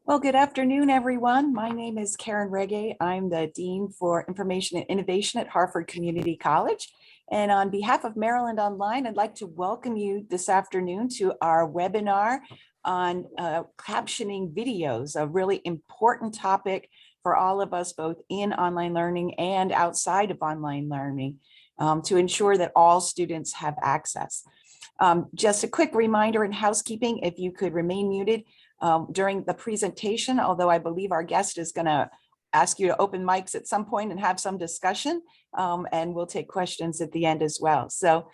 Well, good afternoon, everyone. My name is Karen Rege. I'm the Dean for Information and Innovation at Harford Community College. And on behalf of Maryland Online, I'd like to welcome you this afternoon to our webinar on captioning videos, a really important topic for all of us, both in online learning and outside of online learning, to ensure that all students have access. Just a quick reminder and housekeeping, if you could remain muted during the presentation, although I believe our guest is going to ask you to open mics at some point and have some discussion, and we'll take questions at the end as well. So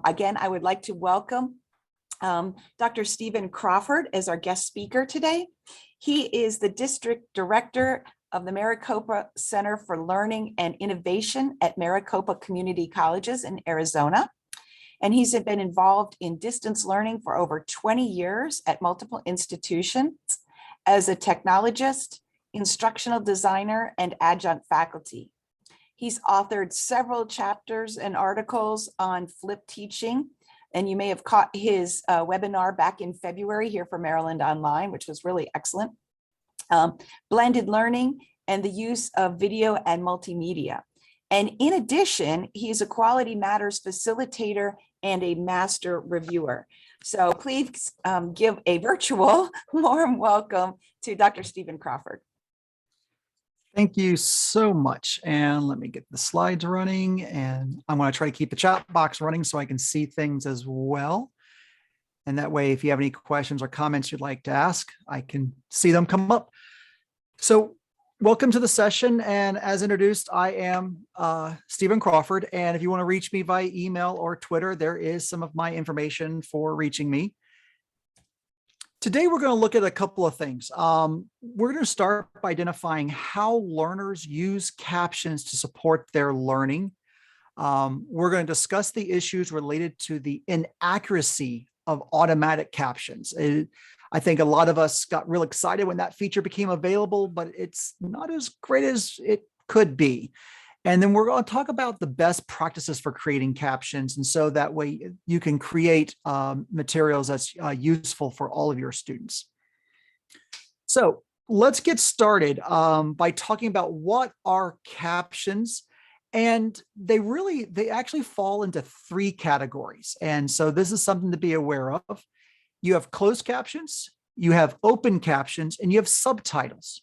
again, I would like to welcome Dr. Stephen Crawford as our guest speaker today. He is the District Director of the Maricopa Center for Learning and Innovation at Maricopa Community Colleges in Arizona. And he's been involved in distance learning for over 20 years at multiple institutions as a technologist, instructional designer, and adjunct faculty. He's authored several chapters and articles on flipped teaching, and you may have caught his webinar back in February here for Maryland Online, which was really excellent. Blended learning and the use of video and multimedia. And in addition, he's a Quality Matters facilitator and a master reviewer. So please give a virtual warm welcome to Dr. Stephen Crawford. Thank you so much. And let me get the slides running, and I'm going to try to keep the chat box running so I can see things as well. And that way, if you have any questions or comments you'd like to ask, I can see them come up. So welcome to the session. And as introduced, I am Stephen Crawford. And if you want to reach me via email or Twitter, there is some of my information for reaching me. Today, we're going to look at a couple of things. We're going to start by identifying how learners use captions to support their learning. We're going to discuss the issues related to the inaccuracy of automatic captions. I think a lot of us got real excited when that feature became available, but it's not as great as it could be. And then we're going to talk about the best practices for creating captions. And so that way you can create materials that's useful for all of your students. So let's get started by talking about what are captions. And they actually fall into three categories. And so this is something to be aware of. You have closed captions, you have open captions, and you have subtitles.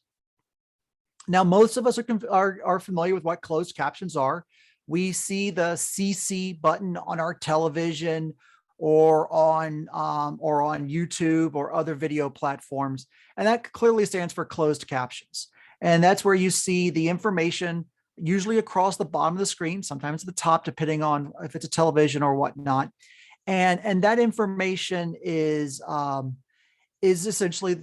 Now, most of us are familiar with what closed captions are. We see the CC button on our television or on YouTube or other video platforms, and that clearly stands for closed captions. And that's where you see the information usually across the bottom of the screen, sometimes at the top, depending on if it's a television or whatnot. And that information is essentially,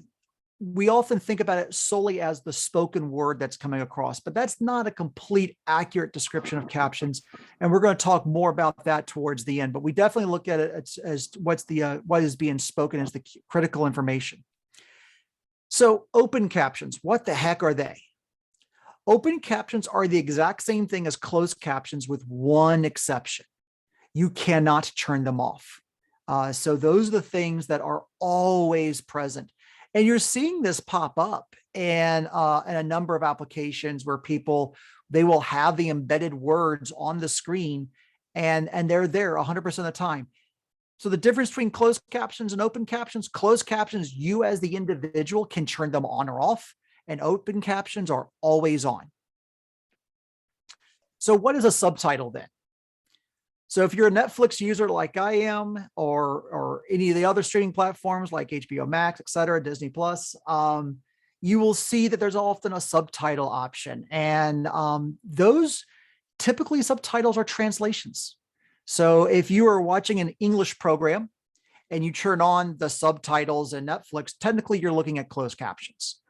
we often think about it solely as the spoken word that's coming across, but that's not a complete accurate description of captions. And we're going to talk more about that towards the end, but we definitely look at it as what is being spoken as the critical information. So open captions, what the heck are they? Open captions are the exact same thing as closed captions with one exception. You cannot turn them off. So those are the things that are always present. And you're seeing this pop up in a number of applications where they will have the embedded words on the screen and they're there 100% of the time. So the difference between closed captions and open captions, closed captions, you as the individual can turn them on or off, and open captions are always on. So what is a subtitle then? So if you're a Netflix user like I am, or any of the other streaming platforms like HBO Max, et cetera, Disney Plus, you will see that there's often a subtitle option. And those typically subtitles are translations. So if you are watching an English program and you turn on the subtitles in Netflix, technically you're looking at closed captions.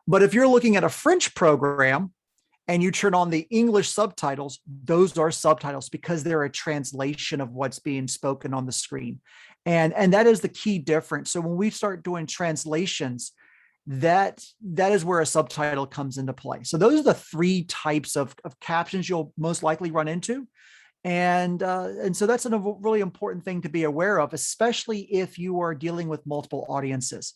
But if you're looking at a French program and you turn on the English subtitles, those are subtitles because they're a translation of what's being spoken on the screen. And that is the key difference. So when we start doing translations, that is where a subtitle comes into play. So those are the three types of captions you'll most likely run into. And so that's a really important thing to be aware of, especially if you are dealing with multiple audiences.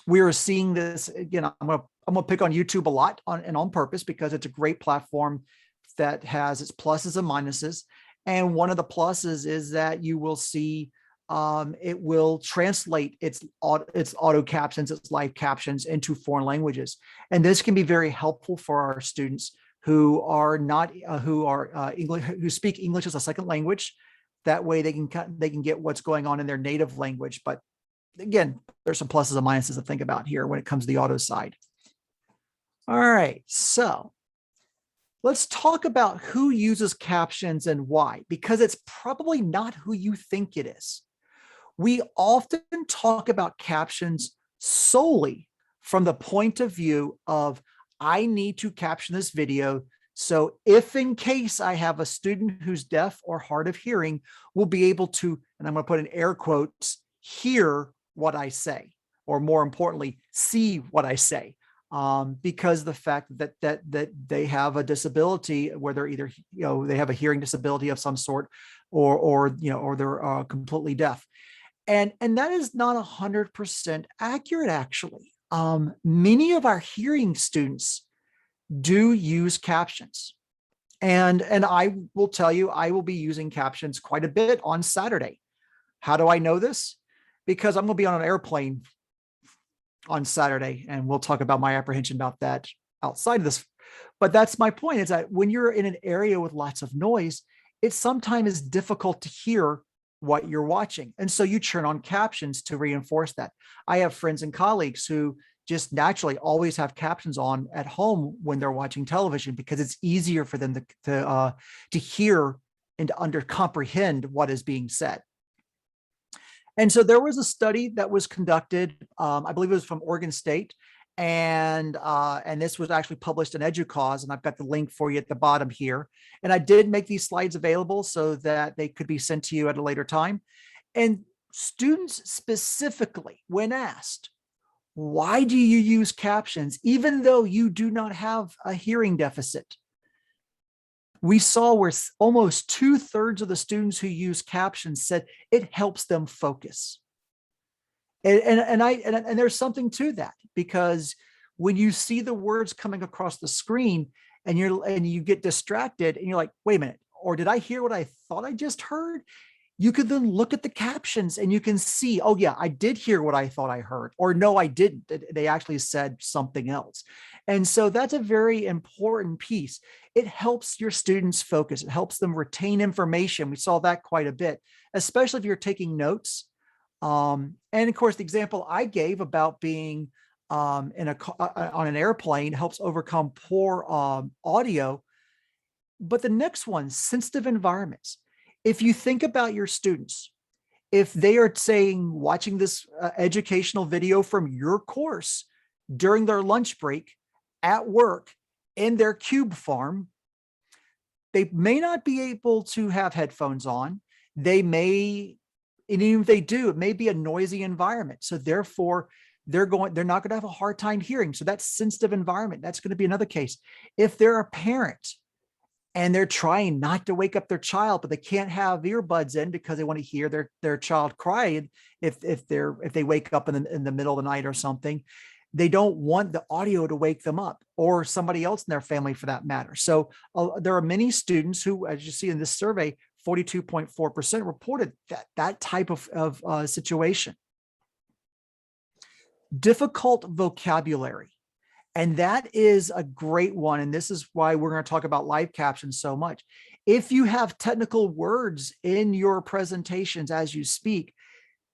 We are seeing this again. I'm gonna pick on YouTube a lot and on purpose because it's a great platform that has its pluses and minuses. And one of the pluses is that you will see it will translate its auto captions, its live captions into foreign languages, and this can be very helpful for our students who are not English, who speak English as a second language. That way, they can get what's going on in their native language. But again, there's some pluses and minuses to think about here when it comes to the auto side. All right, so let's talk about who uses captions and why, because it's probably not who you think it is. We often talk about captions solely from the point of view of, I need to caption this video. So if in case I have a student who's deaf or hard of hearing, will be able to, and I'm going to put in air quotes, hear what I say, or more importantly, see what I say. Because the fact that they have a disability, where they're either, they have a hearing disability of some sort, or they're completely deaf. And that is not 100% accurate, actually. Many of our hearing students do use captions. And I will tell you, I will be using captions quite a bit on Saturday. How do I know this? Because I'm going to be on an airplane on Saturday, and we'll talk about my apprehension about that outside of this. But that's my point, is that when you're in an area with lots of noise, it sometimes is difficult to hear what you're watching. And so you turn on captions to reinforce that. I have friends and colleagues who just naturally always have captions on at home when they're watching television, because it's easier for them to hear and to comprehend what is being said. And so there was a study that was conducted, I believe it was from Oregon State, and this was actually published in EDUCAUSE, and I've got the link for you at the bottom here. And I did make these slides available so that they could be sent to you at a later time. And students specifically, when asked, why do you use captions, even though you do not have a hearing deficit? We saw where almost 2/3 of the students who use captions said it helps them focus. And there's something to that, because when you see the words coming across the screen and you get distracted and you're like, wait a minute, or did I hear what I thought I just heard? You could then look at the captions and you can see, oh yeah, I did hear what I thought I heard, or no, I didn't. They actually said something else. And so that's a very important piece. It helps your students focus. It helps them retain information. We saw that quite a bit, especially if you're taking notes. And of course, the example I gave about being on an airplane helps overcome poor audio. But the next one, sensitive environments. If you think about your students, if they are saying, watching this educational video from your course during their lunch break at work in their cube farm, they may not be able to have headphones on. They may, and even if they do, it may be a noisy environment. So therefore, they're not going to have a hard time hearing. So that's sensitive environment. That's going to be another case. If they're a parent and they're trying not to wake up their child, but they can't have earbuds in because they want to hear their child cry if they wake up in the middle of the night or something, they don't want the audio to wake them up, or somebody else in their family for that matter. So there are many students who, as you see in this survey, 42.4% reported that type of situation. Difficult vocabulary. And that is a great one. And this is why we're going to talk about live captions so much. If you have technical words in your presentations as you speak,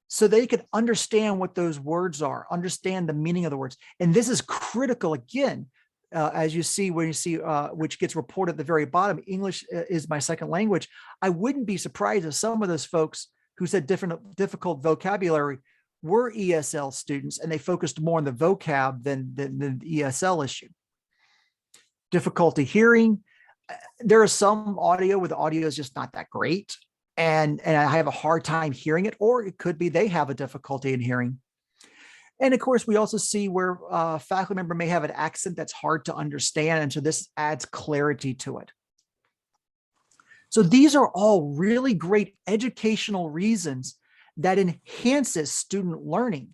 so they can understand what those words are, understand the meaning of the words. And this is critical, again, as you see, when you see, which gets reported at the very bottom, English is my second language. I wouldn't be surprised if some of those folks who said difficult vocabulary were ESL students, and they focused more on the vocab than the ESL issue. Difficulty hearing. There is some audio where the audio is just not that great, and I have a hard time hearing it, or it could be they have a difficulty in hearing. And of course, we also see where a faculty member may have an accent that's hard to understand, and so this adds clarity to it. So these are all really great educational reasons that enhances student learning.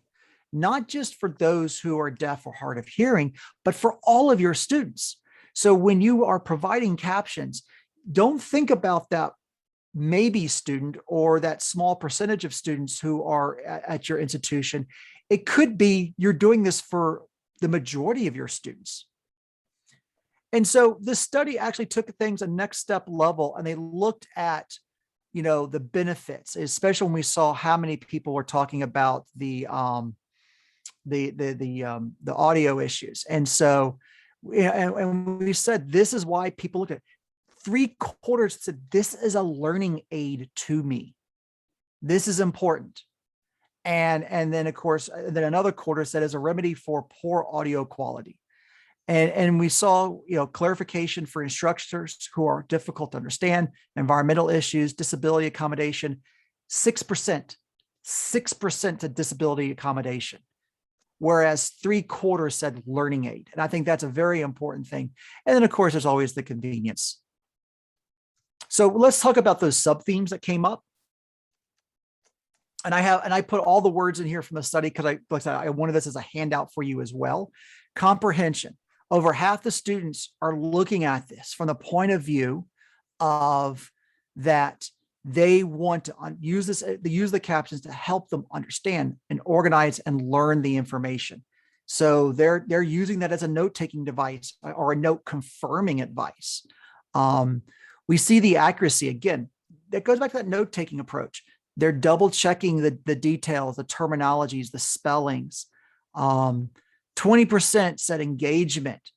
not just for those who are deaf or hard of hearing, but for all of your students. So when you are providing captions, don't think about that maybe student or that small percentage of students who are at your institution. It could be you're doing this for the majority of your students. And so this study actually took things a next step level, and they looked at, the benefits, especially when we saw how many people were talking about the audio issues. And so, and we said, this is why people look at it. 3/4 said, this is a learning aid to me. This is important. And then of course, then another quarter said as a remedy for poor audio quality. And we saw, clarification for instructors who are difficult to understand, environmental issues, disability accommodation, 6% to disability accommodation, whereas 3/4 said learning aid. And I think that's a very important thing. And then of course, there's always the convenience. So let's talk about those sub themes that came up. And I put all the words in here from the study because I wanted this as a handout for you as well. Comprehension. Over half the students are looking at this from the point of view of that they want to use the captions to help them understand and organize and learn the information. So they're using that as a note-taking device or a note confirming advice. We see the accuracy again. That goes back to that note-taking approach. They're double checking the details, the terminologies, the spellings. 20% said engagement.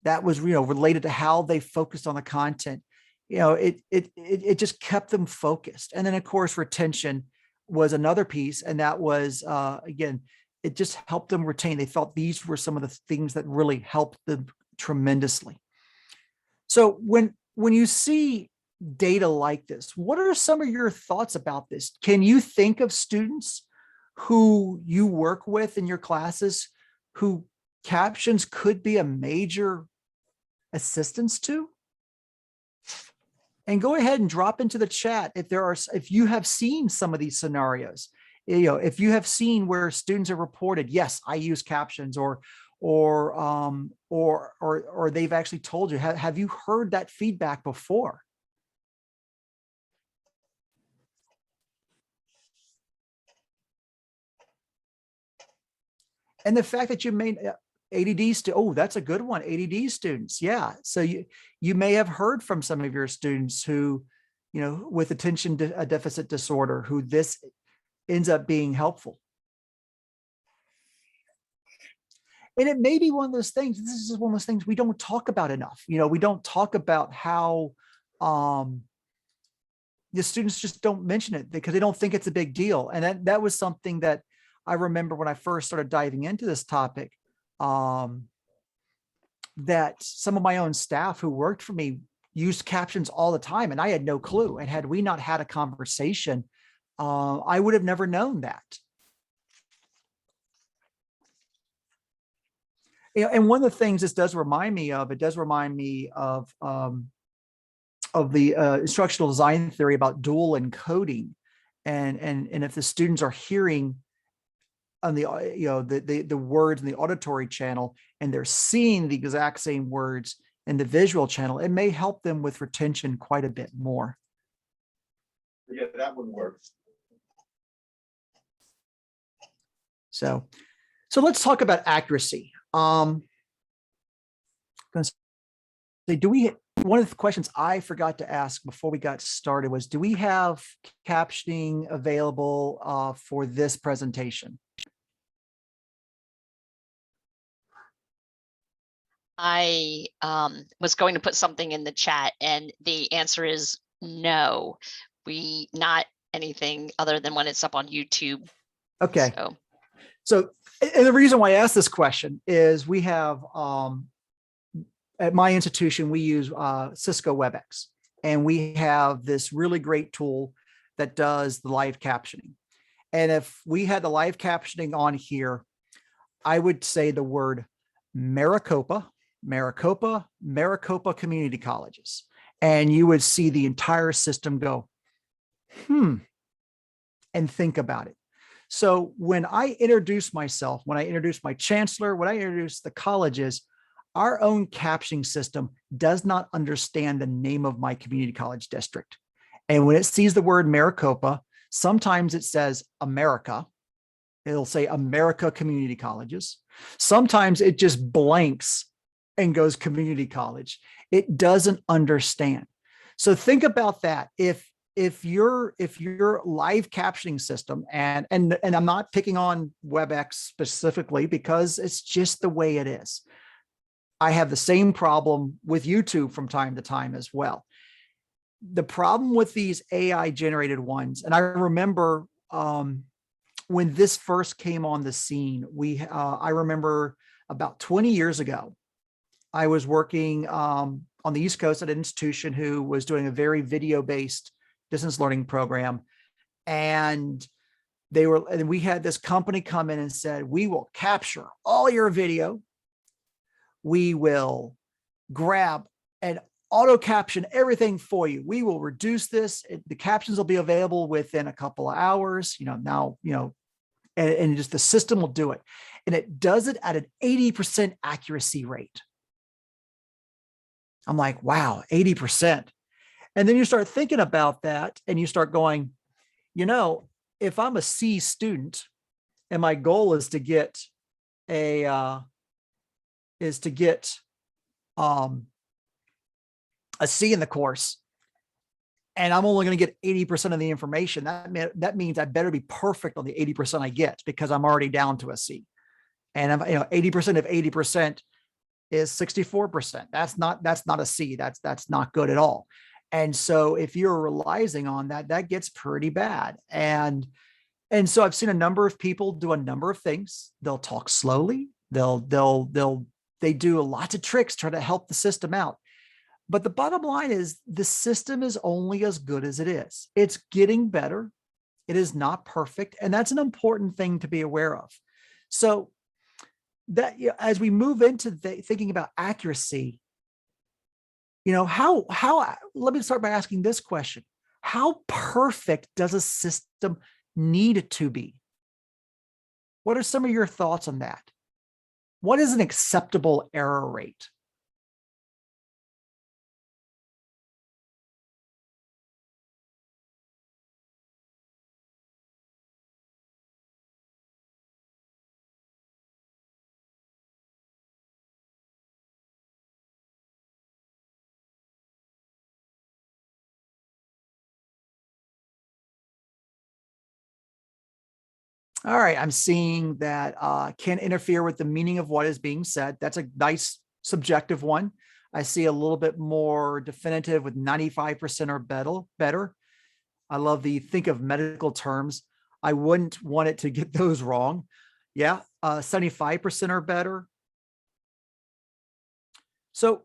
That was, related to how they focused on the content. It just kept them focused. And then of course, retention was another piece. And that was, again, it just helped them retain. They felt these were some of the things that really helped them tremendously. So when you see data like this, what are some of your thoughts about this? Can you think of students who you work with in your classes who captions could be a major assistance to? And go ahead and drop into the chat if you have seen some of these scenarios. If you have seen where students have reported, yes, I use captions, or they've actually told you, have you heard that feedback before? And the fact that you made ADD, oh, that's a good one. ADD students. Yeah. So you may have heard from some of your students who, with attention deficit disorder, who this ends up being helpful. And it may be one of those things, this is one of those things we don't talk about enough. We don't talk about how the students just don't mention it because they don't think it's a big deal. And that was something that I remember when I first started diving into this topic, that some of my own staff who worked for me used captions all the time, and I had no clue. And had we not had a conversation, I would have never known that. And one of the things this does remind me of, of the instructional design theory about dual encoding, and if the students are hearing on the the words in the auditory channel and they're seeing the exact same words in the visual channel, it may help them with retention quite a bit more. Yeah, that one works. So let's talk about accuracy. One of the questions I forgot to ask before we got started was, do we have captioning available for this presentation? I was going to put something in the chat, and the answer is no. Not anything other than when it's up on YouTube. Okay. So, and the reason why I asked this question is we have, at my institution, we use Cisco WebEx, and we have this really great tool that does the live captioning. And if we had the live captioning on here, I would say the word Maricopa community colleges, and you would see the entire system go, and think about it. So when I introduce myself, when I introduce my chancellor, when I introduce the colleges, our own captioning system does not understand the name of my community college district. And when it sees the word Maricopa, sometimes it says America. It'll say America Community Colleges. Sometimes it just blanks and goes community college. It doesn't understand. So think about that. If your live captioning system, and I'm not picking on WebEx specifically because it's just the way it is. I have the same problem with YouTube from time to time as well. The problem with these AI generated ones, and I remember when this first came on the scene, I remember about 20 years ago, I was working on the East Coast at an institution who was doing a very video-based distance learning program. And we had this company come in and said, we will capture all your video. We will grab and auto caption everything for you. We will reduce this. The captions will be available within a couple of hours, and just the system will do it. And it does it at an 80% accuracy rate. I'm like, wow, 80%. And then you start thinking about that and you start going, if I'm a C student and my goal is to get a C in the course, and I'm only going to get 80% of the information, that means I better be perfect on the 80% I get, because I'm already down to a C. And 80% of 80% is 64%. That's not a C. That's not good at all. And so if you're relying on that, that gets pretty bad. And so I've seen a number of people do a number of things. They'll talk slowly. They do lots of tricks, try to help the system out. But the bottom line is the system is only as good as it is. It's getting better. It is not perfect. And that's an important thing to be aware of. So that as we move into thinking about accuracy, let me start by asking this question. How perfect does a system need it to be? What are some of your thoughts on that? What is an acceptable error rate? All right, I'm seeing that can interfere with the meaning of what is being said. That's a nice subjective one. I see a little bit more definitive with 95% or better. I love the think of medical terms. I wouldn't want it to get those wrong. Yeah, 75% or better. So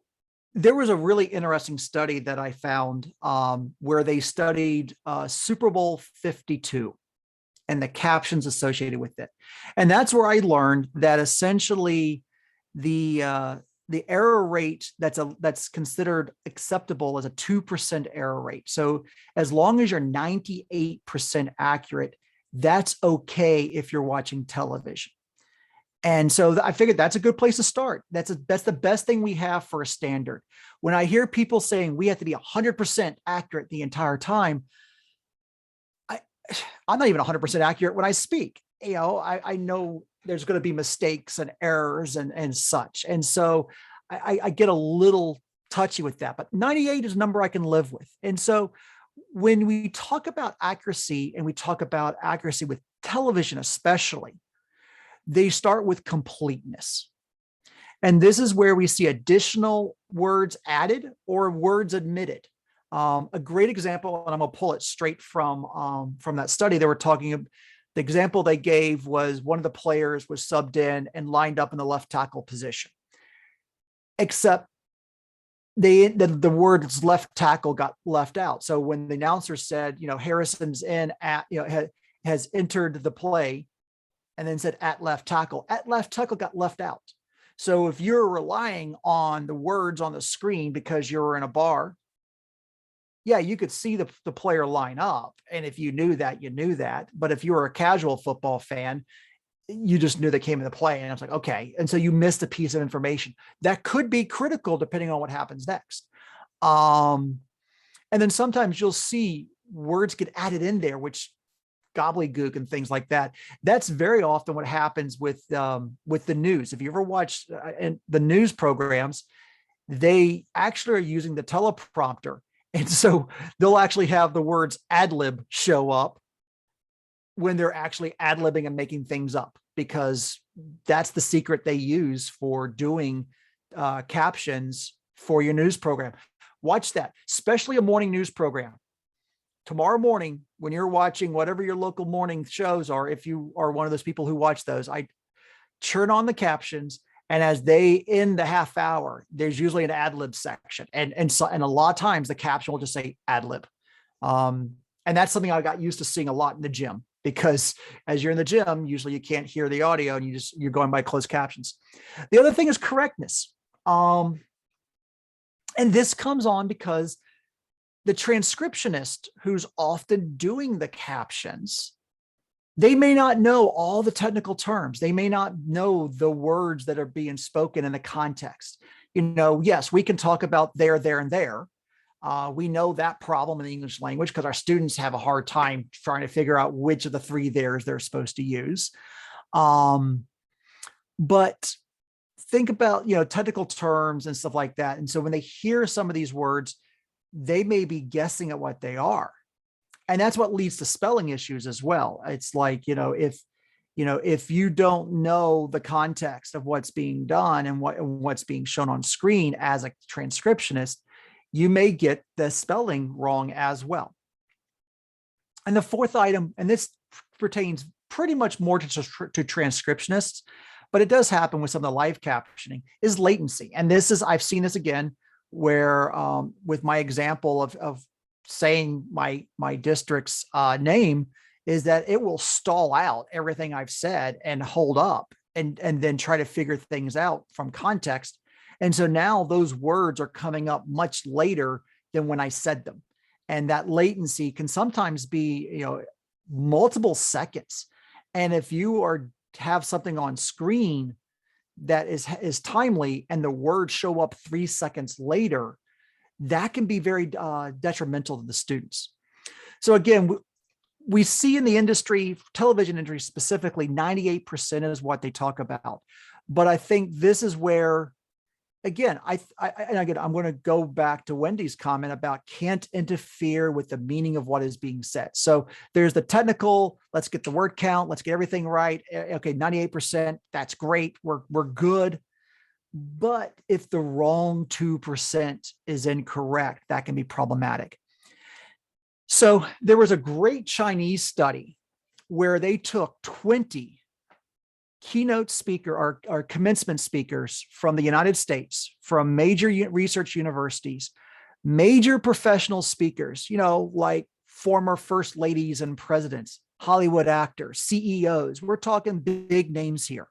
there was a really interesting study that I found where they studied Super Bowl 52. And the captions associated with it. And that's where I learned that essentially the error rate that's considered acceptable is a 2% error rate. So as long as you're 98% accurate, that's okay if you're watching television. And so I figured that's a good place to start. That's the best thing we have for a standard. When I hear people saying we have to be 100% accurate the entire time, I'm not even 100% accurate when I speak. I know there's going to be mistakes and errors and such. And so I get a little touchy with that, but 98 is a number I can live with. And so when we talk about accuracy, and we talk about accuracy with television, especially, they start with completeness. And this is where we see additional words added or words omitted. A great example, and I'm going to pull it straight from that study. They were talking, the example they gave was one of the players was subbed in and lined up in the left tackle position, except the words left tackle got left out. So when the announcer said, Harrison's in has entered the play, and then said at left tackle got left out. So if you're relying on the words on the screen because you're in a bar, yeah, you could see the player line up. And if you knew that, you knew that. But if you were a casual football fan, you just knew they came into play. And I was like, okay. And so you missed a piece of information that could be critical depending on what happens next. And then sometimes you'll see words get added in there, which gobbledygook and things like that. That's very often what happens with the news. If you ever watch the news programs, they actually are using the teleprompter. And so they'll actually have the words ad lib show up when they're actually ad libbing and making things up, because that's the secret they use for doing captions for your news program. Watch that, especially a morning news program. Tomorrow morning, when you're watching whatever your local morning shows are, if you are one of those people who watch those, I turn on the captions. And as they end the half hour, there's usually an ad lib section. And a lot of times the caption will just say ad lib. And that's something I got used to seeing a lot in the gym, because as you're in the gym, usually you can't hear the audio and you're going by closed captions. The other thing is correctness. And this comes on because the transcriptionist who's often doing the captions, they may not know all the technical terms. They may not know the words that are being spoken in the context. Yes, we can talk about there, and there. We know that problem in the English language because our students have a hard time trying to figure out which of the three theirs they're supposed to use. But think about, technical terms and stuff like that. And so when they hear some of these words, they may be guessing at what they are. And that's what leads to spelling issues as well. It's like, if you don't know the context of what's being done and what's being shown on screen as a transcriptionist, you may get the spelling wrong as well. And the fourth item, and this pertains pretty much more to transcriptionists, but it does happen with some of the live captioning, is latency. And I've seen this again, where with my example of saying my district's name, is that it will stall out everything I've said and hold up and then try to figure things out from context. And so now those words are coming up much later than when I said them. And that latency can sometimes be, multiple seconds. And if you have something on screen that is timely and the words show up 3 seconds later, that can be very detrimental to the students. So again, we see in the industry, television industry specifically, 98% is what they talk about. But I think this is where, again, I'm going to go back to Wendy's comment about can't interfere with the meaning of what is being said. So there's the technical, let's get the word count, let's get everything right. Okay, 98%, that's great. We're good. But if the wrong 2% is incorrect, that can be problematic. So there was a great Chinese study where they took 20 keynote speaker or commencement speakers from the United States, from major research universities, major professional speakers, like former first ladies and presidents, Hollywood actors, CEOs. We're talking big names here.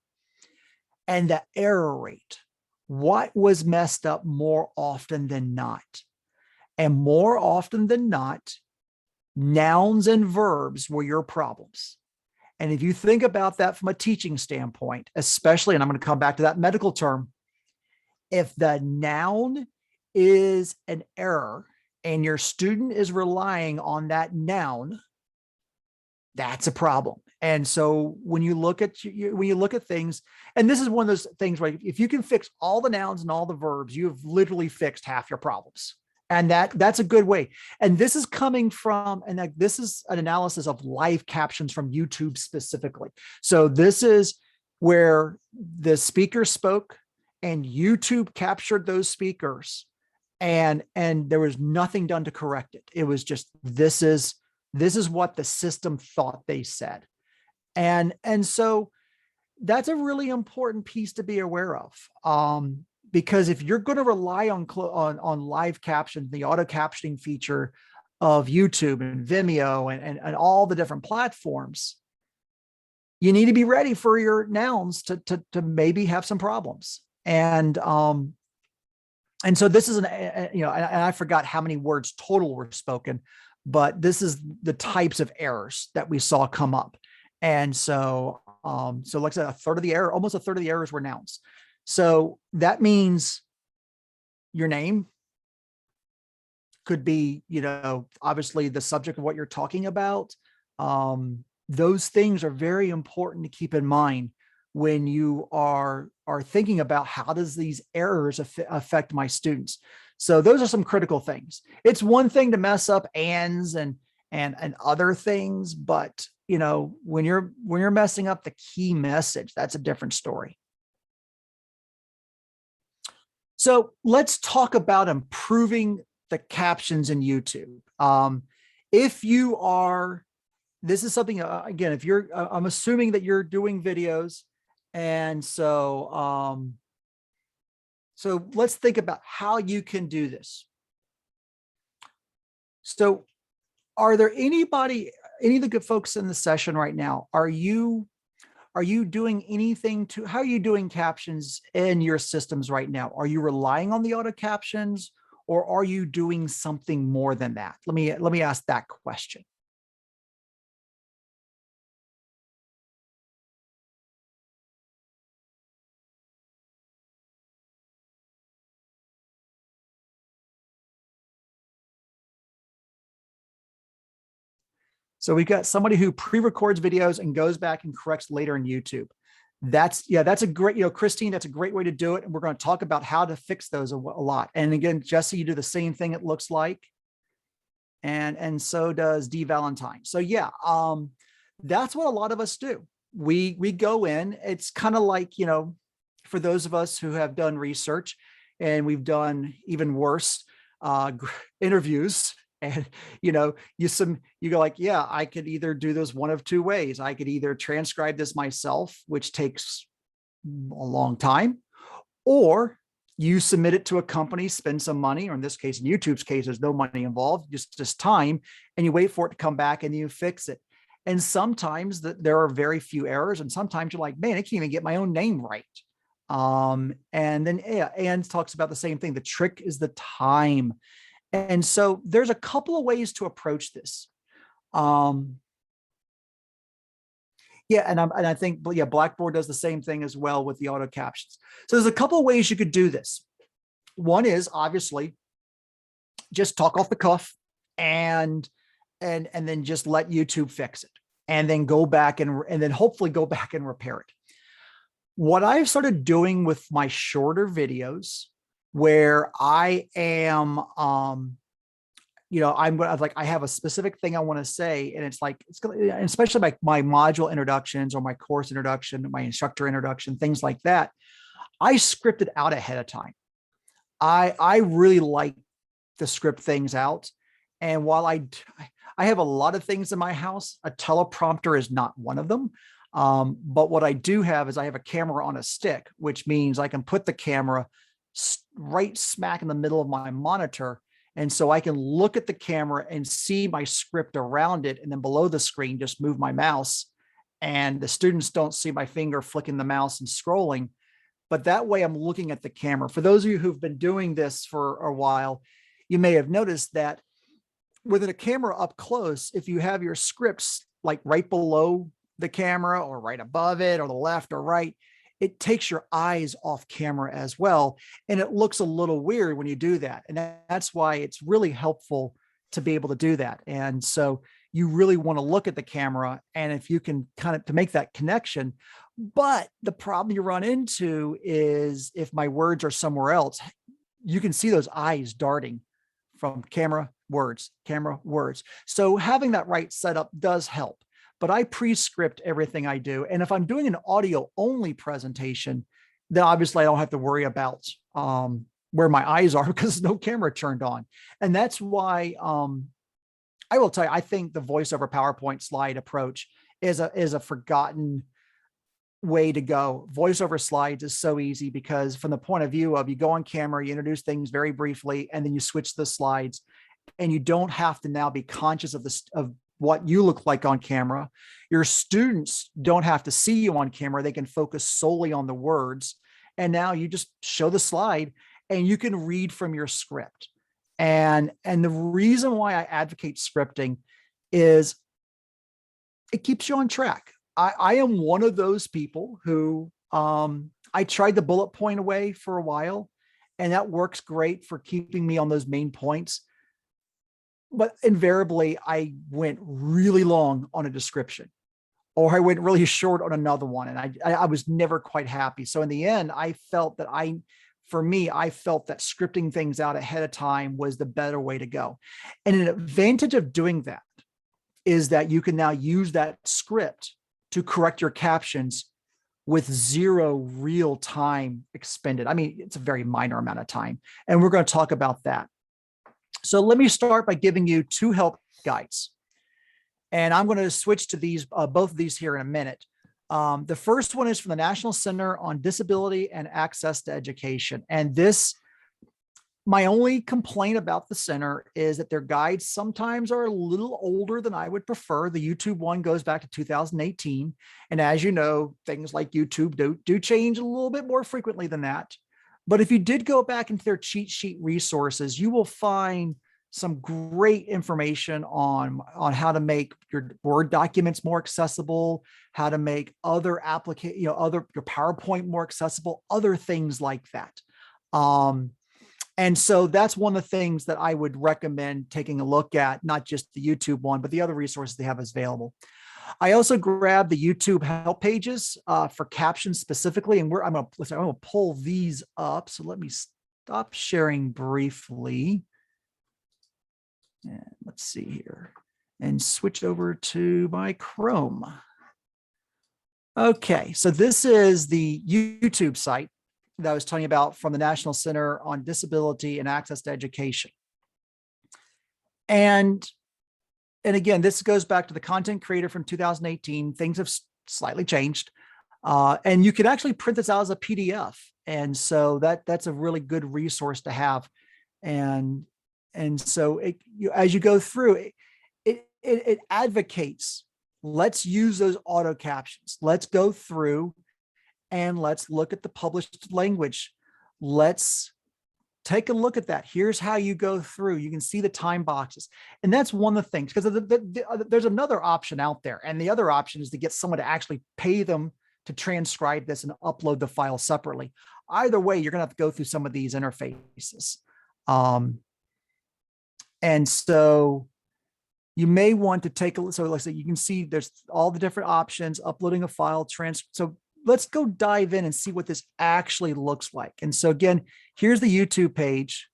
And the error rate, what was messed up more often than not? And more often than not, nouns and verbs were your problems. And if you think about that from a teaching standpoint, especially, and I'm going to come back to that medical term, if the noun is an error and your student is relying on that noun, that's a problem. And so when you look at things, and this is one of those things where if you can fix all the nouns and all the verbs, you have literally fixed half your problems. And that's a good way. And this is coming from, and this is an analysis of live captions from YouTube specifically. So this is where the speaker spoke and YouTube captured those speakers, and there was nothing done to correct it. It was just, this is what the system thought they said. And so that's a really important piece to be aware of. Because if you're going to rely on live captions, the auto captioning feature of YouTube and Vimeo and all the different platforms, you need to be ready for your nouns to maybe have some problems. And And so this is and I forgot how many words total were spoken, but this is the types of errors that we saw come up. And so, so like I said, almost a third of the errors were nouns. So that means your name could be, obviously the subject of what you're talking about. Those things are very important to keep in mind when you are thinking about how does these errors affect my students. So those are some critical things. It's one thing to mess up ands and other things, but when you're messing up the key message, that's a different story. So let's talk about improving the captions in YouTube. If you are, this is something, again, if you're, I'm assuming that you're doing videos. And so, so let's think about how you can do this. So are there any of the good folks in the session right now? Are you doing anything how are you doing captions in your systems right now? Are you relying on the auto captions, or are you doing something more than that? Let me ask that question. So we've got somebody who pre-records videos and goes back and corrects later in YouTube. That's a great, Christine, that's a great way to do it. And we're going to talk about how to fix those a lot. And again, Jesse, you do the same thing, it looks like. And so does D Valentine. So yeah, that's what a lot of us do. We go in, it's kind of like, for those of us who have done research, and we've done even worse interviews. And, you go like, yeah, I could either do this one of two ways. I could either transcribe this myself, which takes a long time, or you submit it to a company, spend some money, or in this case, in YouTube's case, there's no money involved, just time, and you wait for it to come back and you fix it. And sometimes there are very few errors. And sometimes you're like, man, I can't even get my own name right. And then Anne talks about the same thing. The trick is the time. And so there's a couple of ways to approach this. And I think, yeah, Blackboard does the same thing as well with the auto captions. So there's a couple of ways you could do this. One is obviously just talk off the cuff and then just let YouTube fix it, and then go back and then hopefully go back and repair it. What I've started doing with my shorter videos, where I am, I'm like, I have a specific thing I want to say, and it's like, especially like my module introductions or my course introduction, my instructor introduction, things like that. I script it out ahead of time. I really like to script things out. And while I have a lot of things in my house, a teleprompter is not one of them. But what I do have is I have a camera on a stick, which means I can put the camera right smack in the middle of my monitor. And so I can look at the camera and see my script around it. And then below the screen, just move my mouse, and the students don't see my finger flicking the mouse and scrolling. But that way I'm looking at the camera. For those of you who've been doing this for a while, you may have noticed that with a camera up close, if you have your scripts like right below the camera or right above it or the left or right, it takes your eyes off camera as well. And it looks a little weird when you do that. And that's why it's really helpful to be able to do that. And so you really want to look at the camera, and if you can kind of to make that connection. But the problem you run into is if my words are somewhere else, you can see those eyes darting from camera, words. So having that right setup does help. But I pre-script everything I do. And if I'm doing an audio only presentation, then obviously I don't have to worry about where my eyes are because there's no camera turned on. And that's why I will tell you, I think the voiceover PowerPoint slide approach is a forgotten way to go. Voiceover slides is so easy because from the point of view of you go on camera, you introduce things very briefly, and then you switch the slides, and you don't have to now be conscious of what you look like on camera. Your students don't have to see you on camera. They can focus solely on the words. And now you just show the slide, and you can read from your script. And the reason why I advocate scripting is it keeps you on track. I am one of those people who I tried the bullet point away for a while, and that works great for keeping me on those main points. But invariably, I went really long on a description, or I went really short on another one, and I was never quite happy. So in the end, I felt that I felt that scripting things out ahead of time was the better way to go. And an advantage of doing that is that you can now use that script to correct your captions with zero real time expended. I mean, it's a very minor amount of time, and we're going to talk about that. So let me start by giving you two help guides. And I'm going to switch to these, both of these here in a minute. The first one is from the National Center on Disability and Access to Education. And this, my only complaint about the center is that their guides sometimes are a little older than I would prefer. The YouTube one goes back to 2018. And as you know, things like YouTube do change a little bit more frequently than that. But if you did go back into their cheat sheet resources, you will find some great information on how to make your Word documents more accessible, how to make other your PowerPoint more accessible, other things like that. And so that's one of the things that I would recommend taking a look at, not just the YouTube one, but the other resources they have available. I also grabbed the YouTube help pages for captions specifically, and I'm going to pull these up. So let me stop sharing briefly. And let's see here, and switch over to my Chrome. Okay, so this is the YouTube site that I was telling you about from the National Center on Disability and Access to Education. And again, this goes back to the content creator from 2018. Things have slightly changed. And you can actually print this out as a PDF. And so that's a really good resource to have. And so as you go through, it advocates, let's use those auto captions. Let's go through and let's look at the published language. Let's take a look at that. Here's how you go through. You can see the time boxes. And that's one of the things, because there's another option out there. And the other option is to get someone to actually pay them to transcribe this and upload the file separately. Either way, you're going to have to go through some of these interfaces. And so you may want to take a look. So like I said, you can see there's all the different options, uploading a file, so let's go dive in and see what this actually looks like. And so again, here's the YouTube page.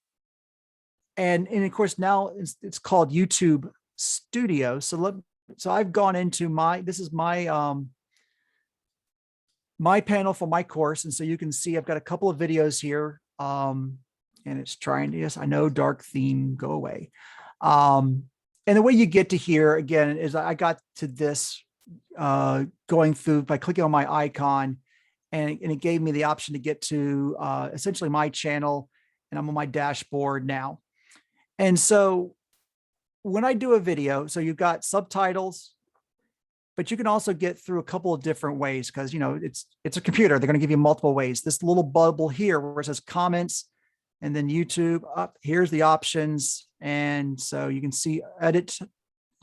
And of course, now it's called YouTube Studio. So I've gone into this is my, my panel for my course. And so you can see I've got a couple of videos here. And it's trying to, yes, I know, dark theme, go away. And the way you get to here, again, is I got to this going through by clicking on my icon, and it gave me the option to get to essentially my channel, and I'm on my dashboard now. And so when I do a video, so you've got subtitles, but you can also get through a couple of different ways, because, you know, it's a computer. They're going to give you multiple ways. This little bubble here where it says comments, and then YouTube up, here's the options. And so you can see edit.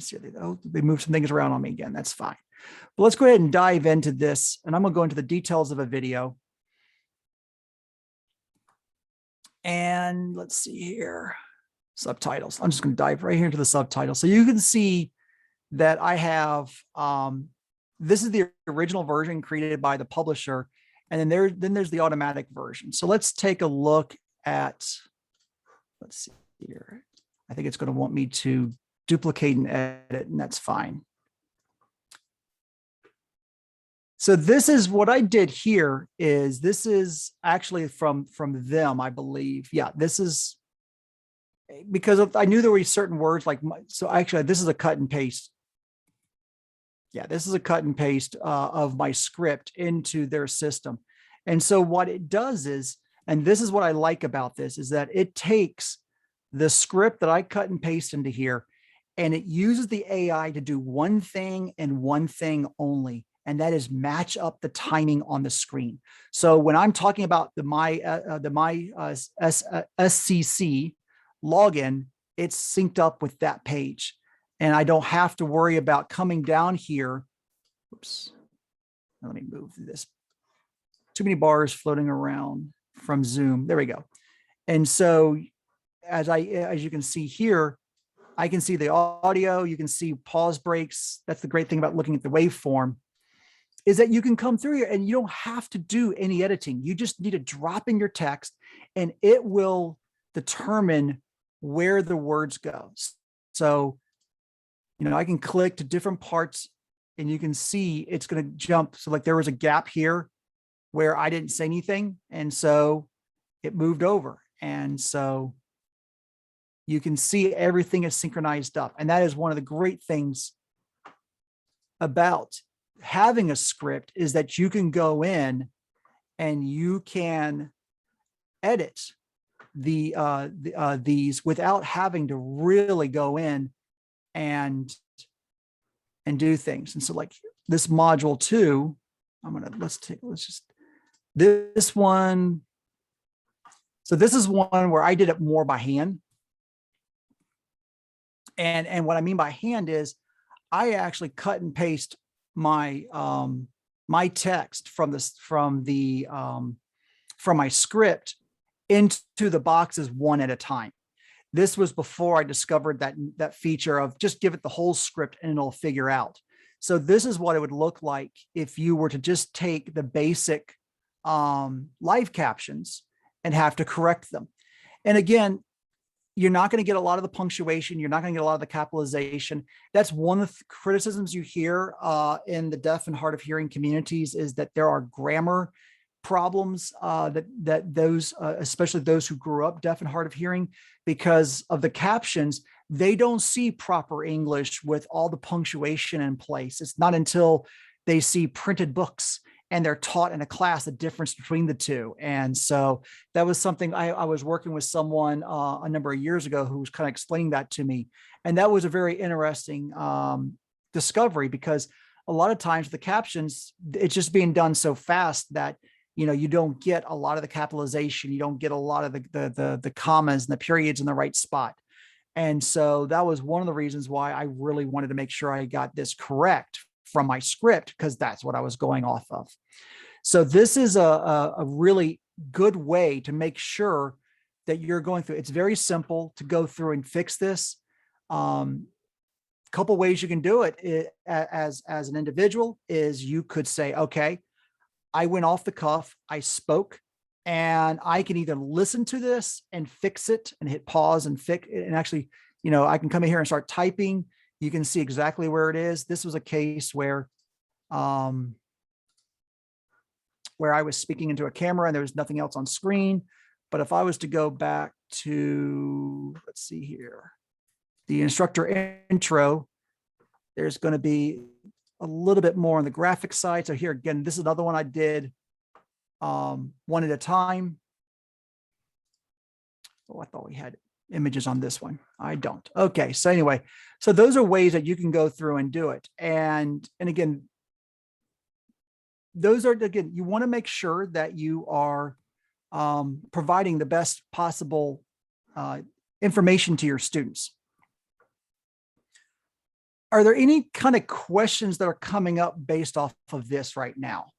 See, they moved some things around on me again. That's fine. But let's go ahead and dive into this. And I'm going to go into the details of a video. And let's see here, subtitles. I'm just going to dive right here into the subtitles. So you can see that I have, this is the original version created by the publisher. And then there's the automatic version. So let's take a look at, let's see here. I think it's going to want me to duplicate and edit, and that's fine. So this is what I did here. This is actually from them, I believe. Yeah, this is because I knew there were certain words like, so actually this is a cut and paste. Yeah, this is a cut and paste of my script into their system. And so what it does is, and this is what I like about this, is that it takes the script that I cut and paste into here, and it uses the AI to do one thing and one thing only. and that is match up the timing on the screen. So when I'm talking about the SCC login, it's synced up with that page. And I don't have to worry about coming down here. Oops. Let me move this. Too many bars floating around from Zoom. There we go. And so as you can see here, I can see the audio, you can see pause breaks. That's the great thing about looking at the waveform, is that you can come through here and you don't have to do any editing. You just need to drop in your text and it will determine where the words go. So, I can click to different parts and you can see it's going to jump. So like there was a gap here where I didn't say anything. And so it moved over. And so you can see everything is synchronized up. And that is one of the great things about having a script, is that you can go in and you can edit these without having to really go in and do things. And so like this module 2, this one. So this is one where I did it more by hand. And what I mean by hand is I actually cut and paste my my text from my script into the boxes one at a time. This was before I discovered that feature of just give it the whole script and it'll figure out. So this is what it would look like if you were to just take the basic live captions and have to correct them. And again, you're not going to get a lot of the punctuation. You're not going to get a lot of the capitalization. That's one of the criticisms you hear in the deaf and hard of hearing communities, is that there are grammar problems that those, especially those who grew up deaf and hard of hearing, because of the captions, they don't see proper English with all the punctuation in place. It's not until they see printed books and they're taught in a class the difference between the two. And so that was something I was working with someone a number of years ago who was kind of explaining that to me. And that was a very interesting discovery, because a lot of times the captions, it's just being done so fast that, you don't get a lot of the capitalization. You don't get a lot of the commas and the periods in the right spot. And so that was one of the reasons why I really wanted to make sure I got this correct from my script, because that's what I was going off of. So this is a really good way to make sure that you're going through. It's very simple to go through and fix this. Couple ways you can do it as an individual is you could say, okay, I went off the cuff, I spoke, and I can either listen to this and fix it and hit pause and fix it. And actually, I can come in here and start typing. You can see exactly where it is. This was a case where I was speaking into a camera and there was nothing else on screen. But if I was to go back to, let's see here, the instructor intro, there's going to be a little bit more on the graphic side. So here again, this is another one I did one at a time. Oh, I thought we had images on this one. I don't. Okay. So anyway, so those are ways that you can go through and do it. And again, those are, again, you want to make sure that you are providing the best possible information to your students. Are there any kind of questions that are coming up based off of this right now?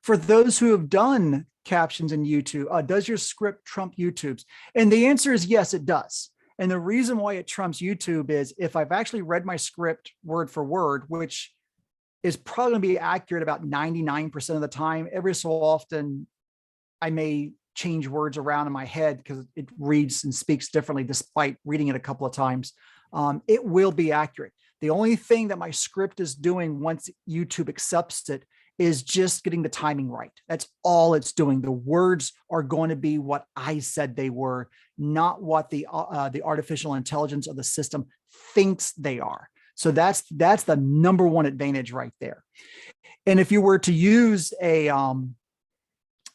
For those who have done captions in YouTube, does your script trump YouTube's? And the answer is yes, it does. And the reason why it trumps YouTube is if I've actually read my script word for word, which is probably going to be accurate about 99% of the time. Every so often, I may change words around in my head because it reads and speaks differently despite reading it a couple of times. It will be accurate. The only thing that my script is doing once YouTube accepts it is just getting the timing right. That's all it's doing. The words are going to be what I said they were, not what the artificial intelligence of the system thinks they are. So that's the number one advantage right there. And if you were to use to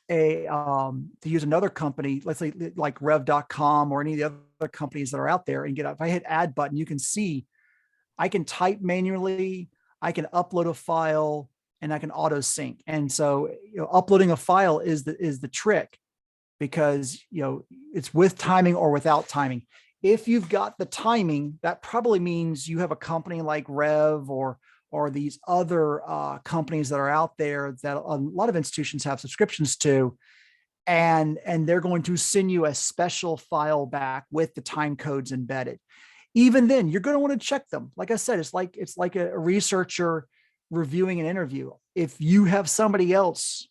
use another company, let's say like rev.com or any of the other companies that are out there, and if I hit add button, you can see I can type manually, I can upload a file, and I can auto sync. And so, uploading a file is the trick, because, it's with timing or without timing. If you've got the timing, that probably means you have a company like Rev or these other companies that are out there that a lot of institutions have subscriptions to, and they're going to send you a special file back with the time codes embedded. Even then, you're going to want to check them. Like I said, it's like a researcher reviewing an interview. If you have somebody else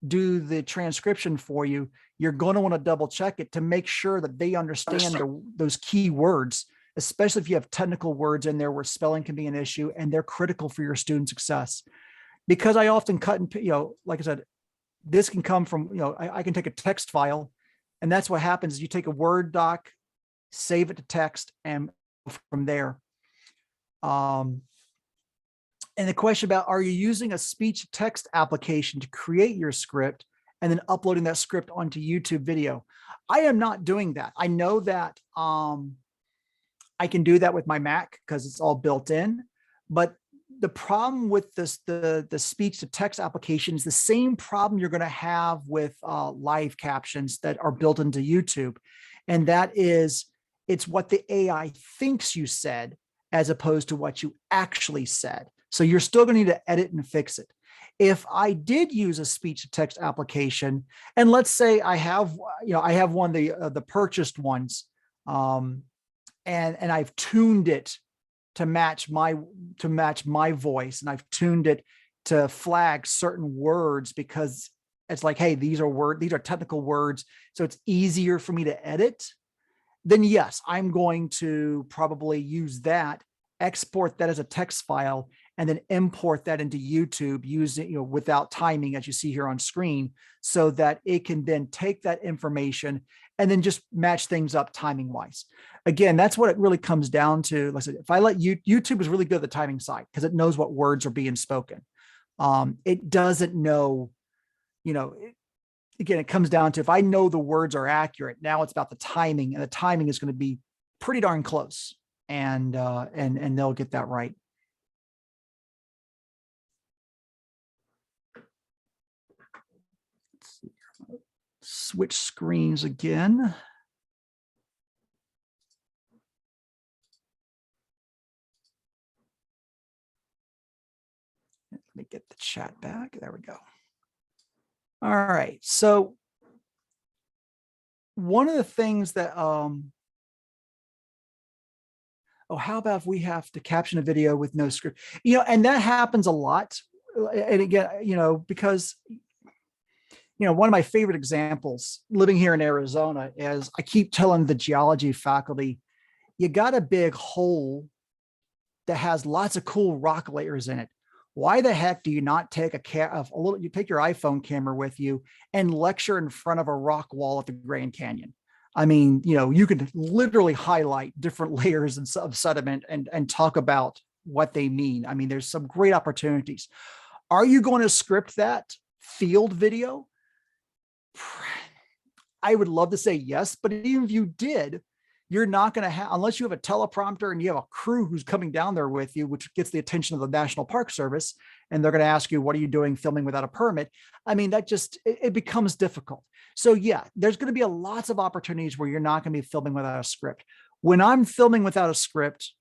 do the transcription for you, you're going to want to double check it to make sure that they understand those key words, especially if you have technical words in there where spelling can be an issue and they're critical for your student success. Because I often cut and, like I said, this can come from, I can take a text file, and that's what happens is you take a Word doc, save it to text, and from there. And the question about, are you using a speech text application to create your script and then uploading that script onto YouTube video? I am not doing that. I know that I can do that with my Mac because it's all built in, but the problem with the speech to text application is the same problem you're going to have with live captions that are built into YouTube. And that is, it's what the AI thinks you said as opposed to what you actually said. So you're still going to need to edit and fix it. If I did use a speech to text application, and let's say I have one of the purchased ones, and I've tuned it to match my voice, and I've tuned it to flag certain words because it's like, hey, these are technical words, so it's easier for me to edit. Then yes, I'm going to probably use that, export that as a text file, and then import that into YouTube using, without timing, as you see here on screen, so that it can then take that information and then just match things up timing wise. Again, that's what it really comes down to. Listen, if I let YouTube is really good at the timing side because it knows what words are being spoken. It doesn't know, again, it comes down to, if I know the words are accurate, now it's about the timing, and the timing is going to be pretty darn close, and they'll get that right. Let's see. Switch screens again. Let me get the chat back. There we go. All right. So one of the things that, how about if we have to caption a video with no script? And that happens a lot. And again, because, one of my favorite examples living here in Arizona is, I keep telling the geology faculty, you got a big hole that has lots of cool rock layers in it. Why the heck do you not take you take your iPhone camera with you and lecture in front of a rock wall at the Grand Canyon? I mean, you could literally highlight different layers of sediment and talk about what they mean. I mean, there's some great opportunities. Are you going to script that field video? I would love to say yes, but even if you did, you're not going to have, unless you have a teleprompter and you have a crew who's coming down there with you, which gets the attention of the National Park Service, and they're going to ask you, what are you doing filming without a permit? I mean, that just, it becomes difficult. So yeah, there's going to be lots of opportunities where you're not going to be filming without a script. When I'm filming without a script,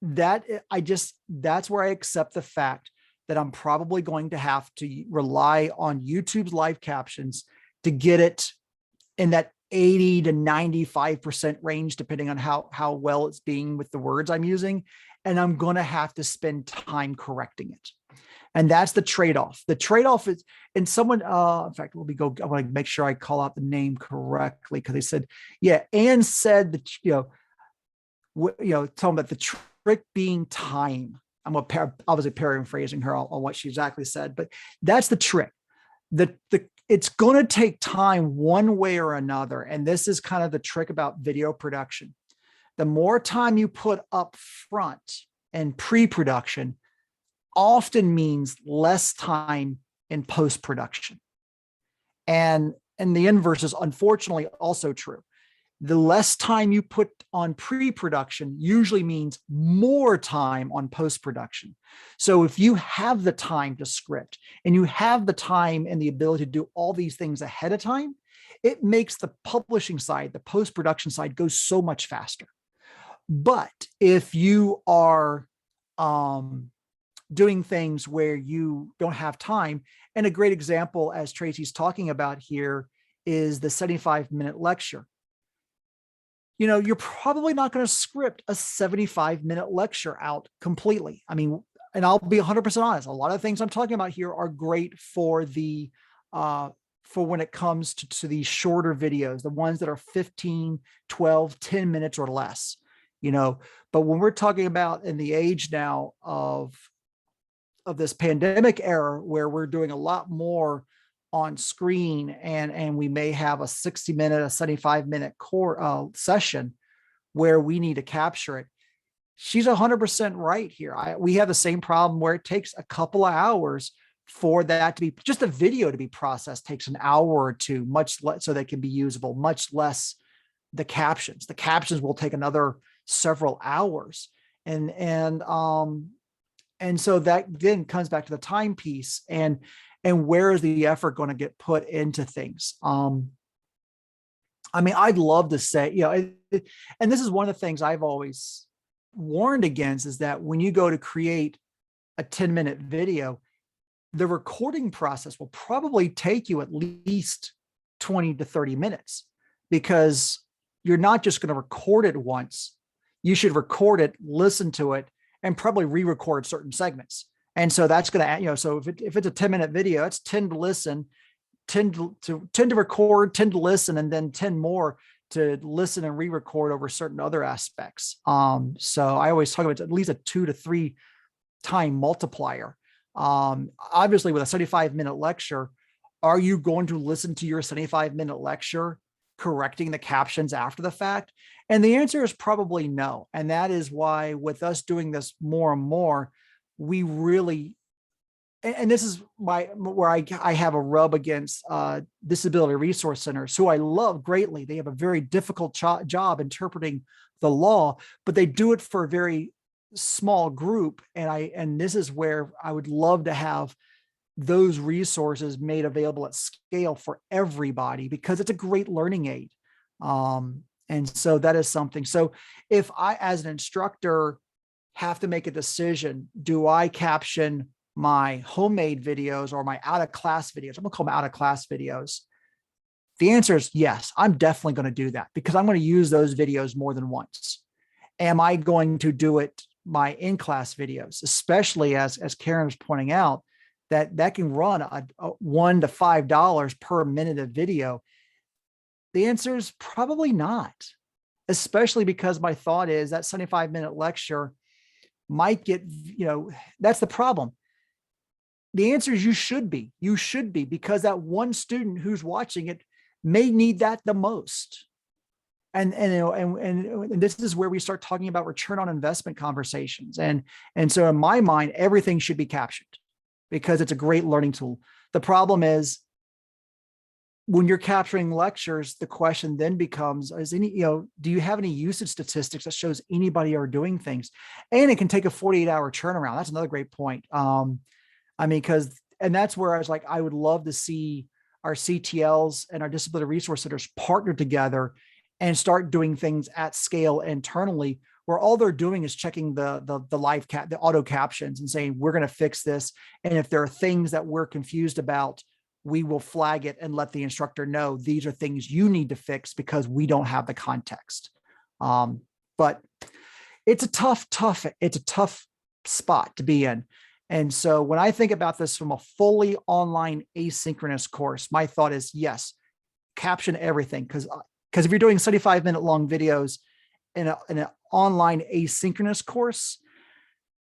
that's where I accept the fact that I'm probably going to have to rely on YouTube's live captions to get it in that 80 to 95% range, depending on how well it's being with the words I'm using. And I'm going to have to spend time correcting it. And that's the trade-off. The trade-off is, and someone, in fact, I want to make sure I call out the name correctly, because they said, yeah, Anne said that, tell them that the trick being time. I'm obviously paraphrasing her on what she exactly said, but that's the trick. It's going to take time one way or another. And this is kind of the trick about video production. The more time you put up front and pre-production, often means less time in post-production. And the inverse is unfortunately also true. The less time you put on pre-production usually means more time on post-production. So if you have the time to script and you have the time and the ability to do all these things ahead of time, it makes the publishing side, the post-production side, go so much faster. But if you are doing things where you don't have time, and a great example, as Tracy's talking about here, is the 75-minute lecture. You know, you're probably not going to script a 75-minute lecture out completely. I mean, and I'll be 100% honest, a lot of things I'm talking about here are great for the for when it comes to these shorter videos, the ones that are 15, 12, 10 minutes or less, you know. But when we're talking about in the age now of this pandemic era, where we're doing a lot more on screen, and we may have a 60-minute, a 75-minute core session where we need to capture it. She's 100% right here. We have the same problem where it takes a couple of hours for that to be, just a video to be processed takes an hour or two, much less, so that can be usable, much less the captions. The captions will take another several hours. And so that then comes back to the time piece, and where is the effort going to get put into things? I mean, I'd love to say, you know, and this is one of the things I've always warned against, is that when you go to create a 10-minute video, the recording process will probably take you at least 20 to 30 minutes, because you're not just going to record it once. You should record it, listen to it, and probably re-record certain segments. And so that's going to, you know, so if it's a 10-minute video, it's 10 to listen, 10 to record, 10 to listen, and then 10 more to listen and re-record over certain other aspects. So I always talk about at least a 2 to 3 time multiplier. Obviously with a 75-minute lecture, are you going to listen to your 75-minute lecture correcting the captions after the fact? And the answer is probably no. And that is why, with us doing this more and more, we really, and this is where I have a rub against disability resource centers, who I love greatly. They have a very difficult job interpreting the law, but they do it for a very small group. And this is where I would love to have those resources made available at scale for everybody, because it's a great learning aid. And so that is something. So if I, as an instructor, have to make a decision, do I caption my homemade videos or my out of class videos? I'm gonna call them out of class videos. The answer is yes, I'm definitely going to do that, because I'm going to use those videos more than once. Am I going to do it my in-class videos, especially as Karen was pointing out, that can run a $1 to $5 per minute of video? The answer is probably not, especially because my thought is that 75-minute lecture might get, you know, that's the problem. The answer is you should be, because that one student who's watching it may need that the most. And this is where we start talking about return on investment conversations. And so in my mind, everything should be captioned, because it's a great learning tool. The problem is, when you're capturing lectures, the question then becomes, do you have any usage statistics that shows anybody are doing things? And it can take a 48-hour turnaround. That's another great point. I mean, and that's where I was like, I would love to see our CTLs and our disability resource centers partner together and start doing things at scale internally, where all they're doing is checking the auto captions and saying, we're going to fix this. And if there are things that we're confused about, we will flag it and let the instructor know these are things you need to fix, because we don't have the context. But it's a tough spot to be in. And so when I think about this from a fully online asynchronous course, my thought is, yes, caption everything. Because if you're doing 75-minute long videos in an online asynchronous course,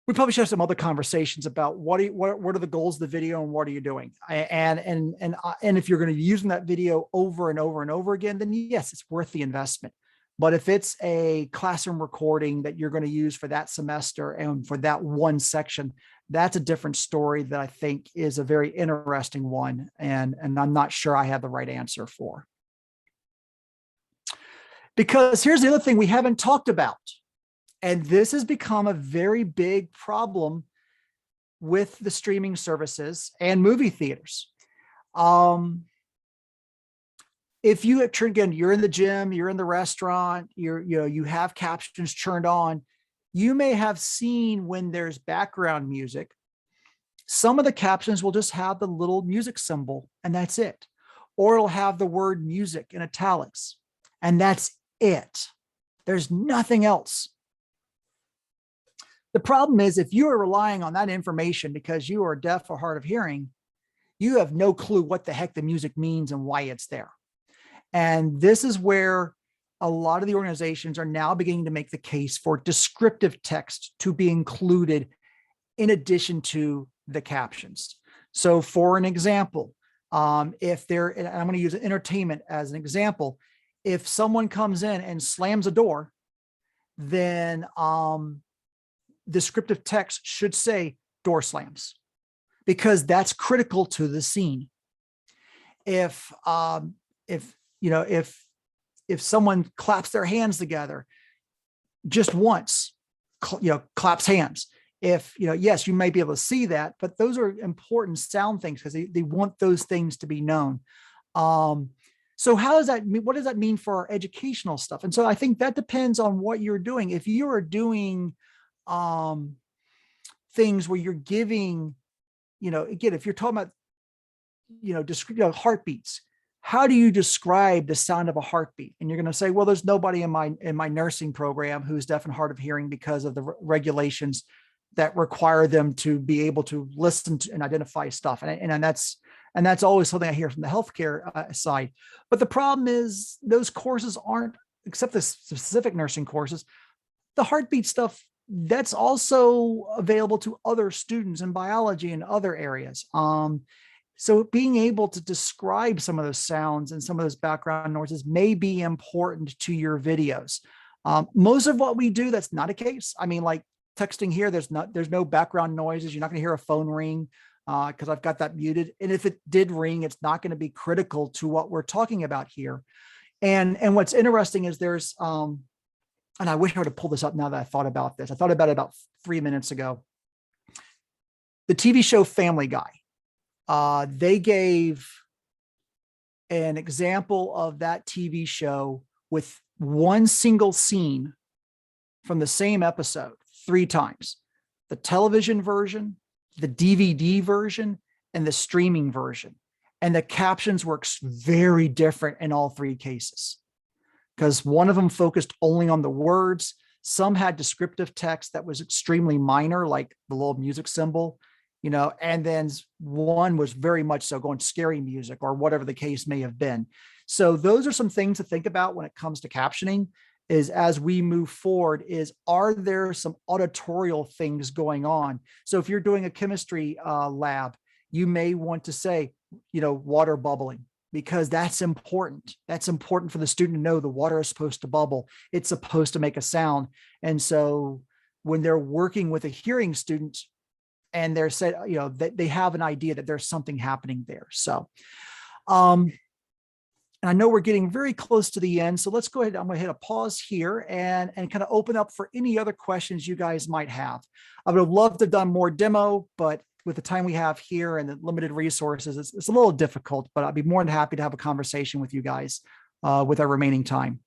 we probably should have some other conversations about what are the goals of the video and what are you doing? And if you're going to be using that video over and over and over again, then yes, it's worth the investment. But if it's a classroom recording that you're going to use for that semester and for that one section, that's a different story that I think is a very interesting one. And I'm not sure I have the right answer for. Because here's the other thing we haven't talked about. And this has become a very big problem with the streaming services and movie theaters. If you, again, you're in the gym, you're in the restaurant, you have captions turned on, you may have seen when there's background music, some of the captions will just have the little music symbol and that's it. Or it'll have the word music in italics and that's it. There's nothing else. The problem is if you are relying on that information because you are deaf or hard of hearing, you have no clue what the heck the music means and why it's there. And this is where a lot of the organizations are now beginning to make the case for descriptive text to be included in addition to the captions. So for an example, if they're, and I'm going to use entertainment as an example, if someone comes in and slams a door, then descriptive text should say door slams because that's critical to the scene. If someone claps their hands together just once, claps hands. If, yes, you may be able to see that, but those are important sound things because they want those things to be known. So how does that mean? What does that mean for our educational stuff? And so I think that depends on what you're doing. If you are doing things where you're giving, again, if you're talking about, heartbeats, how do you describe the sound of a heartbeat? And you're going to say, well, there's nobody in my nursing program who's deaf and hard of hearing because of the regulations that require them to be able to listen to and identify stuff. And that's always something I hear from the healthcare side. But the problem is those courses aren't, except the specific nursing courses, the heartbeat stuff, that's also available to other students in biology and other areas. So being able to describe some of those sounds and some of those background noises may be important to your videos. Most of what we do, that's not a case. I mean, like texting here, there's no background noises. You're not going to hear a phone ring because I've got that muted. And if it did ring, it's not going to be critical to what we're talking about here. And what's interesting is there's, and I wish I would have pulled this up now that I thought about this. I thought about it about 3 minutes ago. The TV show Family Guy. They gave an example of that TV show with one single scene from the same episode 3 times. The television version, the DVD version, and the streaming version. And the captions were very different in all 3 cases because one of them focused only on the words. Some had descriptive text that was extremely minor, like the little music symbol, and then one was very much so going scary music or whatever the case may have been. So those are some things to think about when it comes to captioning is as we move forward is, are there some auditorial things going on? So if you're doing a chemistry lab, you may want to say, water bubbling, because that's important. That's important for the student to know the water is supposed to bubble. It's supposed to make a sound. And so when they're working with a hearing student, and they're said, they have an idea that there's something happening there. So, and I know we're getting very close to the end. So let's go ahead. I'm going to hit a pause here and kind of open up for any other questions you guys might have. I would have loved to have done more demo, but with the time we have here and the limited resources, it's a little difficult, but I'd be more than happy to have a conversation with you guys with our remaining time.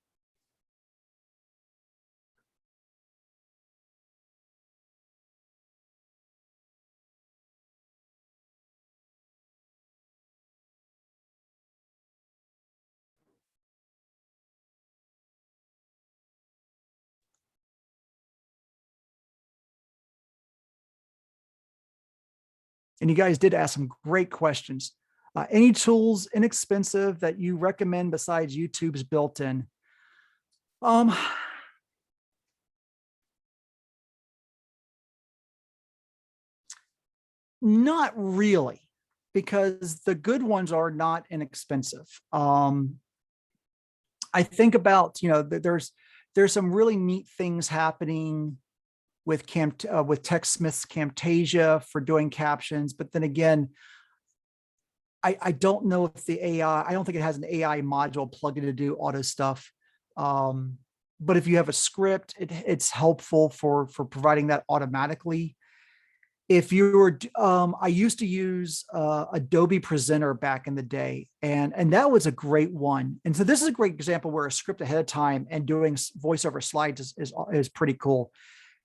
And you guys did ask some great questions. Any tools inexpensive that you recommend besides YouTube's built-in? Not really, because the good ones are not inexpensive. I think about, there's some really neat things happening with with TechSmith's Camtasia for doing captions. But then again, I don't know if the AI, I don't think it has an AI module plugged in to do auto stuff. But if you have a script, it's helpful for providing that automatically. If you were, I used to use Adobe Presenter back in the day, and that was a great one. And so this is a great example where a script ahead of time and doing voiceover slides is pretty cool,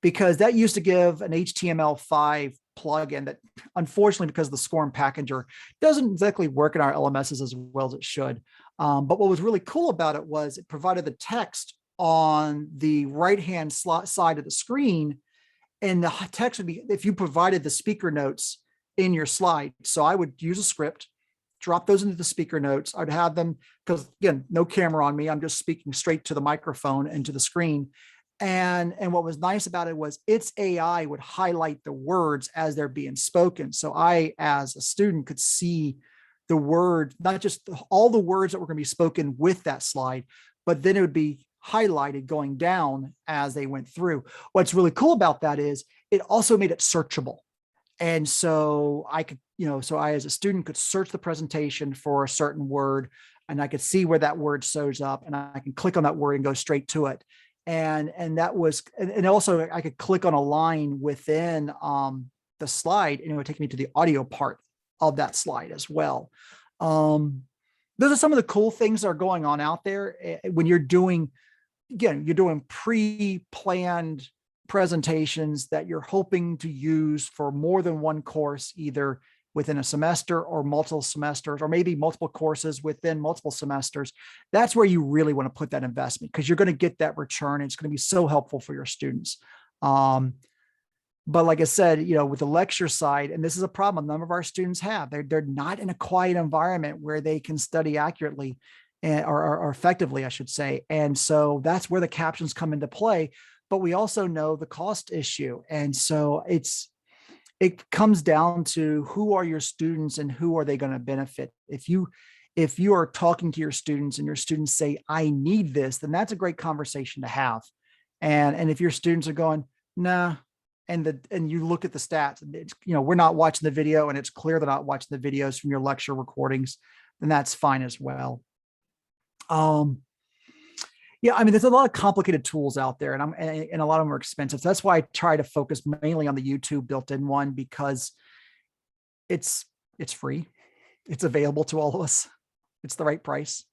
because that used to give an HTML5 plugin that, unfortunately, because of the SCORM packager, doesn't exactly work in our LMSs as well as it should. But what was really cool about it was it provided the text on the right-hand side of the screen, and the text would be, if you provided the speaker notes in your slide. So I would use a script, drop those into the speaker notes. I'd have them, because again, no camera on me. I'm just speaking straight to the microphone and to the screen. And what was nice about it was its AI would highlight the words as they're being spoken. So I, as a student, could see the word, not just all the words that were going to be spoken with that slide, but then it would be highlighted going down as they went through. What's really cool about that is it also made it searchable. And so I could, so I, as a student, could search the presentation for a certain word, and I could see where that word shows up, and I can click on that word and go straight to it. And that was, and also I could click on a line within the slide, and it would take me to the audio part of that slide as well. Those are some of the cool things that are going on out there when you're doing, again, you're doing pre-planned presentations that you're hoping to use for more than one course, either within a semester or multiple semesters, or maybe multiple courses within multiple semesters. That's where you really want to put that investment, because you're going to get that return. And it's going to be so helpful for your students. But like I said, with the lecture side, and this is a problem a number of our students have, they're not in a quiet environment where they can study accurately or effectively, I should say. And so that's where the captions come into play. But we also know the cost issue. And so it comes down to who are your students and who are they going to benefit. If you are talking to your students and your students say, I need this, then that's a great conversation to have. And if your students are going, nah, and you look at the stats, and it's, we're not watching the video, and it's clear they're not watching the videos from your lecture recordings, then that's fine as well. Yeah, I mean, there's a lot of complicated tools out there, and a lot of them are expensive. So that's why I try to focus mainly on the YouTube built-in one, because it's free, it's available to all of us, it's the right price,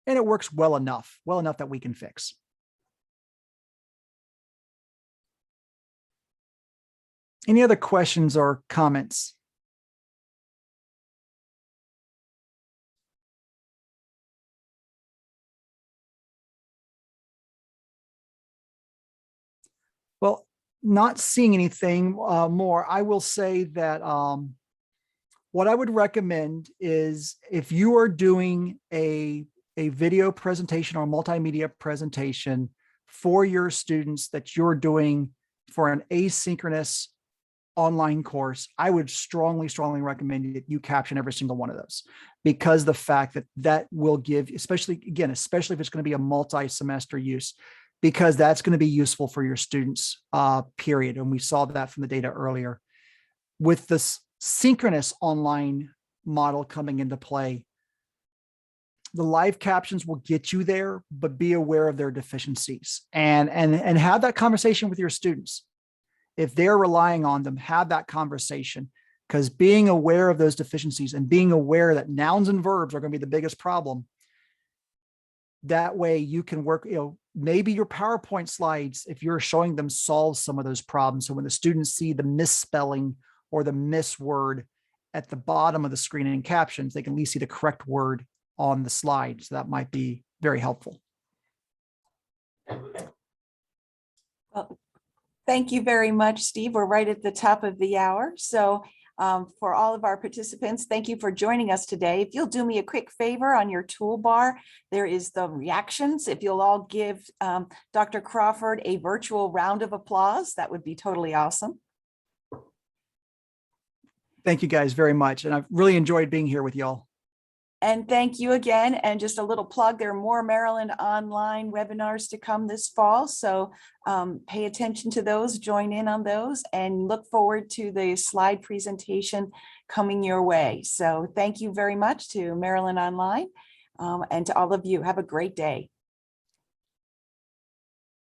and it works well enough that we can fix. Any other questions or comments? Well, not seeing anything more, I will say that what I would recommend is, if you are doing a video presentation or multimedia presentation for your students that you're doing for an asynchronous online course, I would strongly recommend that you caption every single one of those, because the fact that will give, especially if it's going to be a multi-semester use, because that's going to be useful for your students, period. And we saw that from the data earlier. With this synchronous online model coming into play, the live captions will get you there, but be aware of their deficiencies and have that conversation with your students. If they're relying on them, have that conversation, because being aware of those deficiencies and being aware that nouns and verbs are going to be the biggest problem, that way you can work, maybe your PowerPoint slides, if you're showing them, solve some of those problems. So when the students see the misspelling or the misword at the bottom of the screen in captions, they can at least see the correct word on the slide. So that might be very helpful. Well, thank you very much, Steve. We're right at the top of the hour. So for all of our participants, thank you for joining us today. If you'll do me a quick favor, on your toolbar, there is the reactions. If you'll all give Dr. Crawford a virtual round of applause, that would be totally awesome. Thank you guys very much. And I've really enjoyed being here with y'all. And thank you again. And just a little plug, there are more Maryland online webinars to come this fall. So pay attention to those, join in on those, and look forward to the slide presentation coming your way. So thank you very much to Maryland Online and to all of you. Have a great day.